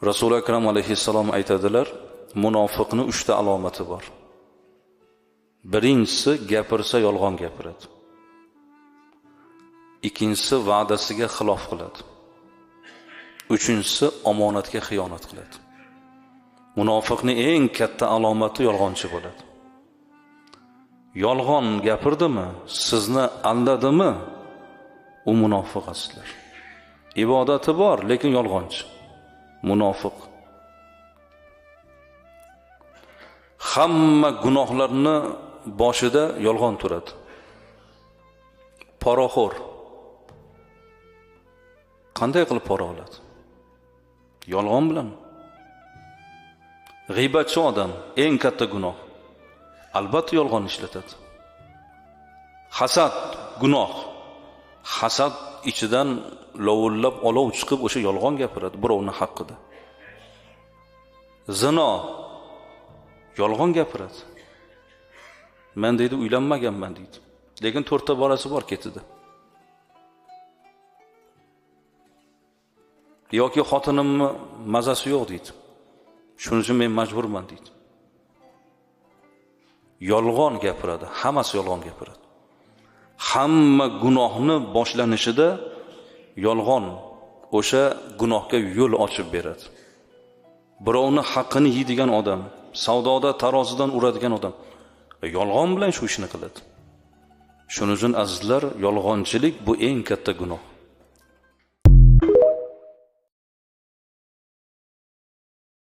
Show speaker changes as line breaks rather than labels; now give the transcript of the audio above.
Rasul akram alayhissalom aytadilar, munofiqning 3 ta alomati bor. Birinchisi gapirsa yolg'on gapiradi. Ikkinchisi va'dasiga xilof qiladi. Uchinchisi omonatga xiyonat qiladi. Munofiqning eng katta alomati yolg'onchi bo'ladi. Yolg'on gapirdimi, sizni aldadimi, u munofiq aslar. Ibodati bor, lekin yolg'onchi. Munofiq. Hamma gunohlarni boshida yolg'on turadi. Poraxo'r. Qanday qilib pora oladi? Yolg'on bilan. G'iybatchi odam eng katta gunoh. Albatta yolg'on ishlatadi. Hasad gunoh. Hasad ichidan lovullab olov chiqib o'sha yolg'on gapiradi birovning haqqida. Zino yolg'on gapiradi. Men deydi uylanmaganman deydi. Lekin 4 ta bolasi bor ketida. Yoki xotinimni mazasi yo'q deydi. Shuning uchun men majburman deydi. Yolg'on gapiradi, hammasi yolg'on gapiradi. Hamma gunohni boshlanishida yolg'on o'sha gunohga yo'l ochib beradi. Birovni haqqini yeydigan odam, savdoda tarozidan uradigan odam yolg'on bilan shu ishni qiladi. Shuning uchun azizlar, yolg'onchilik bu eng katta gunoh.